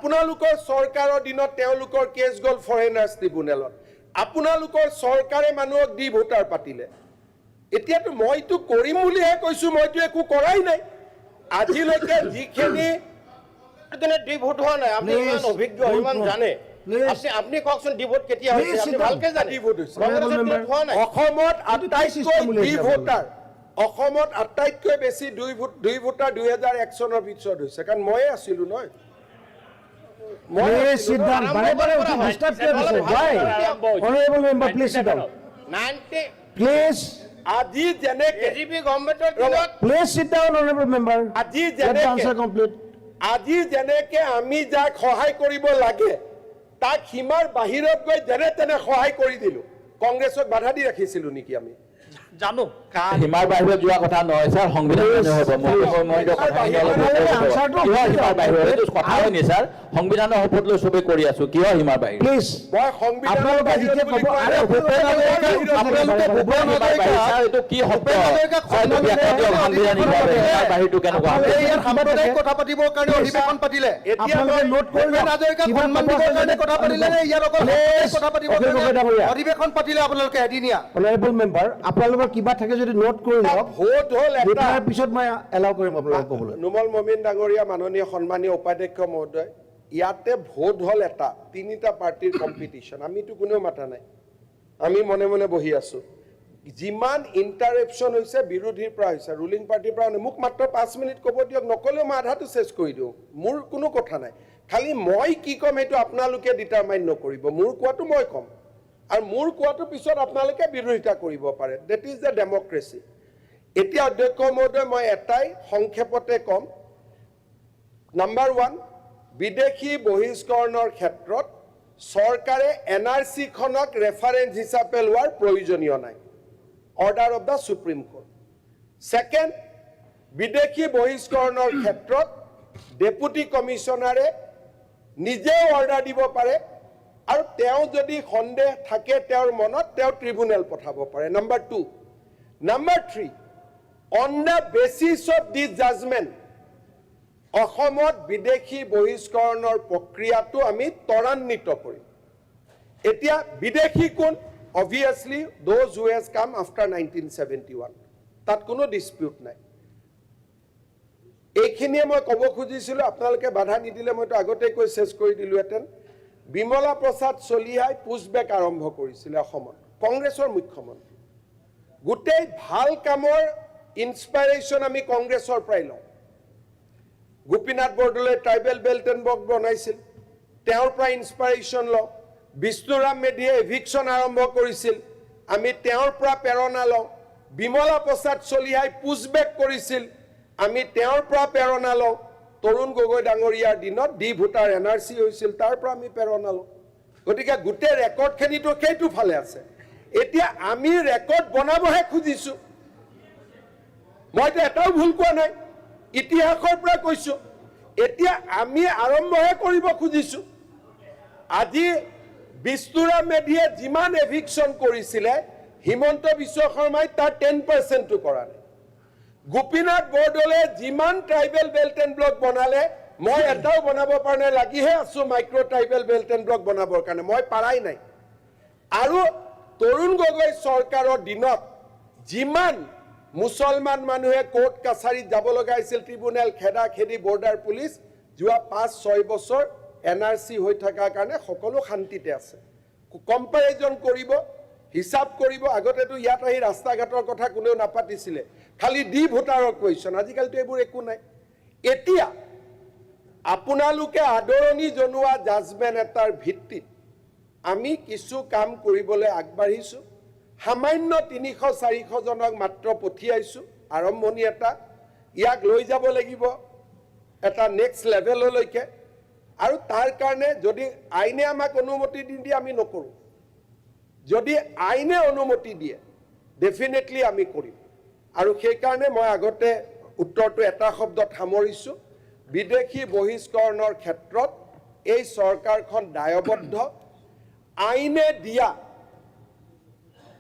আপোনালোকৰ চৰকাৰৰ দিনত তেওঁলোকৰ কেছ গ'ল ফৰেনাৰ্ছ ট্ৰিব্যুনেলত আপোনালোকৰ চৰকাৰে মানুহক দি ভোটাৰ পাতিলে এতিয়াতো মইতো কৰিম বুলিহে কৈছো মইতো একো কৰাই নাই আজিলৈকে যিখিনি দি ভোট হোৱা নাই আপুনি ইমান অভিজ্ঞ ইমান জানে আপনি কওকচোন দি ভোট কেতিয়া হৈছে আপনি ভালকে জানে দি ভোট হৈছে হোৱা নাই অসমত আটাইতকৈ দি ভোটাৰ অসমত আটাইতকৈ বেছি দুই ভোটাৰ 2001 চনৰ পিছত হৈছে কাৰণ ময়ে আছিলো নহয় Please sit down. Disturb why? Honorable member, please sit down. 90 Please. আজি যেনে কেজিপি গভৰ্ণমেণ্টৰ দিনত Please sit down, honorable member. আজি Let the যেনে answer complete. আজি যেনেকে আমি যাক সহায় কৰিব লাগে তাক সীমাৰ বাহিৰত গৈ যেনে তেনে সহায় কৰি দিলো কংগ্ৰেছক বাধা দি ৰাখিছিলো নেকি আমি জানো সীমাৰ বাহিৰত যোৱা কথা নহয় স্যাৰ সংবিধান সংবিধানৰ শপত লৈ চবে কৰি আছো কিয় সীমাৰ বাহিৰ Please. মই সংবিধানৰ এইটো কি শব্দ বাহিৰটো কেনেকুৱা কথা পাতিবৰ কাৰণে অধিৱেশন পাতিলে আপোনালোকে নোট কৰিলে কথা পাতিলে নে ইয়াৰ লগত কথা পাতিবৰ কাৰণে অধিৱেশন পাতিলে আপোনালোকে এদিনীয়া honorable member আপোনালোকৰ কিবা থাকে যদি নোট কৰি লওক ভোট হ'ল এটা তাৰ পিছত মই এলাউ কৰিম আপোনালোকক ক'বলৈ নুমল মমিন ডাঙৰীয়া মাননীয় সন্মানীয় উপাধ্যক্ষ মহোদয় ইয়াতে ভোট হ'ল এটা তিনিটা পাৰ্টিৰ কম্পিটিশ্যন আমিতো কোনেও মাতা নাই আমি মনে মনে বহি আছো যিমান ইণ্টাৰেপশ্যন হৈছে বিৰোধীৰ পৰা হৈছে ৰুলিং পাৰ্টিৰ পৰা মোক মাত্ৰ 5 মিনিট ক'ব দিয়ক নকলেও মই আধাটো চেছ কৰি দিওঁ মোৰ কোনো কথা নাই খালি মই কি ক'ম এইটো আপোনালোকে ডিটাৰমাইন নকৰিব মোৰ কোৱাটো মই ক'ম আৰু মোৰ কোৱাটো পিছত আপোনালোকে বিৰোধিতা কৰিব পাৰে দ্যাট ইজ দ্য ডেমক্ৰেসি এতিয়া অধ্যক্ষ মহোদয় মই এটাই সংক্ষেপতে ক'ম নাম্বাৰ 1 বিদেশী বহিষ্কৰণৰ ক্ষেত্ৰত চৰকাৰে এনআৰসি খনক ৰেফাৰেন্স হিচাপে লোৱাৰ প্ৰয়োজনীয় নাই order of the supreme court second বিদেশী বহিষ্কৰণৰ ক্ষেত্ৰত ডেপুটি কমিশনাৰে নিজে অৰ্ডাৰ দিব পাৰে আৰু তেওঁ যদি সন্দেহ থাকে তেওঁৰ মনত তেওঁ ট্ৰিব্যুনেল পঠাব পাৰে number 2 number 3 on the basis of this judgment অসমত বিদেশী বহিষ্কৰণৰ প্ৰক্ৰিয়াটো আমি ত্বৰান্বিত কৰিম এতিয়া বিদেশী কোন obviously those who has come after 1971 তাত কোনো ডিসপিউট নাই এইখিনিয়ে মই ক'ব খুজিছিলো আপোনালোকে বাধা নিদিলে মইতো আগতে কৈ শেষ কৰি দিলোহেঁতেন বিমলা প্ৰসাদ চলিহাই পুছবেক আৰম্ভ কৰিছিলে অসমত কংগ্ৰেছৰ মুখ্যমন্ত্ৰী গোটেই ভাল কামৰ ইনস্পাইৰেশ্যন আমি কংগ্ৰেছৰ পৰাই লওঁ Gopinath Bordoloi tribal belt and block বনাইছিল তেওঁৰ পৰা ইনস্পাইৰেশ্যন লওঁ বিষ্ণুৰাম মেধিয়ে এভিকশ্যন আৰম্ভ কৰিছিল আমি তেওঁৰ পৰা প্ৰেৰণা লওঁ বিমলা প্ৰসাদ চলিহাই পুছবেক কৰিছিল আমি তেওঁৰ পৰা প্ৰেৰণা লওঁ তৰুণ গগৈ ডাঙৰীয়াৰ দিনত ডি ভোটাৰ এনআৰসি হৈছিল তাৰ পৰা আমি প্ৰেৰণা লওঁ গতিকে গোটেই ৰেকৰ্ডখিনিতো সেইটো ফালে আছে এতিয়া আমি ৰেকৰ্ড বনাবহে খুজিছো মইতো এটাও ভুল কোৱা নাই ইতিহাসৰ পৰা কৈছো এতিয়া আমি আৰম্ভহে কৰিব খুজিছো আজি বিষ্ণুৰাম মেধিয়ে যিমান এভিকশ্যন কৰিছিলে হিমন্ত বিশ্ব শৰ্মাই তাৰ 10% টো কৰা নাই গোপীনাথ বৰদলৈ যিমান ট্ৰাইবেল বেল্ট এণ্ড ব্লক বনালে মই এটাও বনাব পৰা নাই লাগিহে আছো micro tribal belt and block বনাবৰ কাৰণে মই পাৰাই নাই আৰু তৰুণ গগৈ চৰকাৰৰ দিনত যিমান মুছলমান মানুহে কোৰ্ট কাছাৰীত যাব লগা হৈছিল ট্ৰিব্যুনেল খেদা খেদি বৰ্ডাৰ পুলিচ যোৱা 5-6 বছৰ এনআৰসি হৈ থকাৰ কাৰণে সকলো শান্তিতে আছে কম্পাৰিজন কৰিব হিসাব কৰিব আগতেতো ইয়াত আহি ৰাস্তা ঘাটৰ কথা কোনেও নাপাতিছিলে খালি ডি ভোটাৰৰ কুৱেশ্যন আজিকালিতো এইবোৰ একো নাই এতিয়া আপোনালোকে আদৰণি জনোৱা জাজমেন্ট এটাৰ ভিত্তিত আমি কিছু কাম কৰিবলৈ আগবাঢ়িছো সামান্য 300-400 জনক মাত্ৰ পঠিয়াইছো আৰম্ভণি এটা ইয়াক লৈ যাব লাগিব এটা নেক্সট লেভেললৈকে আৰু তাৰ কাৰণে যদি আইনে আমাক অনুমতি দিয়ে আমি নকৰো যদি আইনে অনুমতি দিয়ে ডেফিনেটলি আমি কৰিম আৰু সেই কাৰণে মই আগতে উত্তৰটো এটা শব্দত সামৰিছো বিদেশী বহিষ্কৰণৰ ক্ষেত্ৰত এই চৰকাৰখন দায়বদ্ধ আইনে দিয়া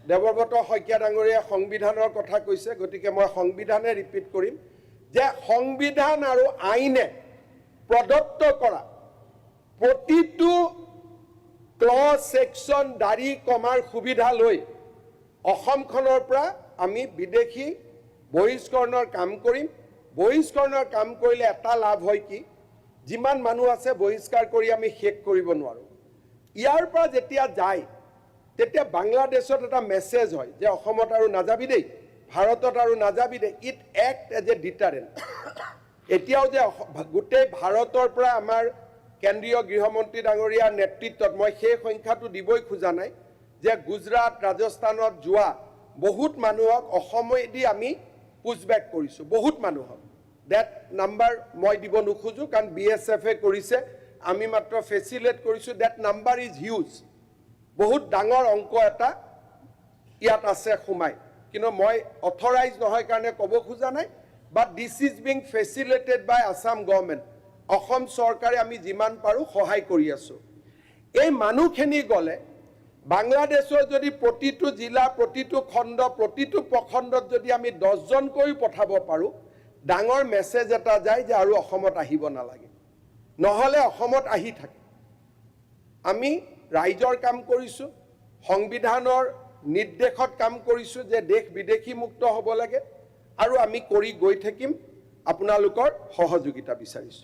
দেৱব্ৰত শইকীয়া ডাঙৰীয়া সংবিধানৰ কথা কৈছে গতিকে মই সংবিধানে ৰিপিট কৰিম যে সংবিধান আৰু আইনে প্ৰদত্ত কৰা প্ৰতিটো ক্লজ ছেকশ্যন দাড়ি কমাৰ সুবিধা লৈ অসমখনৰ পৰা আমি বিদেশী বহিষ্কৰণৰ কাম কৰিম। বহিষ্কৰণৰ কাম কৰিলে এটা লাভ হয় কি, যিমান মানুহ আছে বহিষ্কাৰ কৰি আমি শেষ কৰিব নোৱাৰোঁ। ইয়াৰ পৰা যেতিয়া যায় তেতিয়া বাংলাদেশত এটা মেছেজ হয় যে অসমত আৰু নাযাবি দেই, ভাৰতত আৰু নাযাবি দেই। It act as a deterrent. এতিয়াও যে গোটেই ভাৰতৰ পৰা আমাৰ কেন্দ্ৰীয় গৃহমন্ত্ৰী ডাঙৰীয়াৰ নেতৃত্বত, মই সেই সংখ্যাটো দিবই খোজা নাই, যে গুজৰাট ৰাজস্থানত যোৱা বহুত মানুহক অসমেদি আমি পুছবেক কৰিছোঁ, বহুত মানুহক। ডেট নাম্বাৰ মই দিব নোখোজোঁ, কাৰণ BSF কৰিছে, আমি মাত্ৰ ফেচিলেট কৰিছোঁ। ডেট নাম্বাৰ ইজ হিউজ, বহুত ডাঙৰ অংক এটা ইয়াত আছে সোমাই, কিন্তু মই অথৰাইজ নহয় কাৰণে ক'ব খোজা নাই। But this is being facilitated by Assam government. Assam চৰকাৰে আমি যিমান পাৰোঁ সহায় কৰি আছোঁ। এই মানুহখিনি গ'লে বাংলাদেশৰ যদি প্ৰতিটো জিলা, প্ৰতিটো খণ্ড, প্ৰতিটো প্ৰখণ্ডত যদি আমি 10জনকৈ পঠাব পাৰোঁ, ডাঙৰ মেছেজ এটা যায় যে আৰু অসমত আহিব নালাগে, নহ'লে অসমত আহি থাকে। আমি ৰাইজৰ কাম কৰিছোঁ, সংবিধানৰ নিৰ্দেশত কাম কৰিছোঁ যে দেশ বিদেশী মুক্ত হ'ব লাগে, আৰু আমি কৰি গৈ থাকিম। আপোনালোকৰ সহযোগিতা বিচাৰিছোঁ।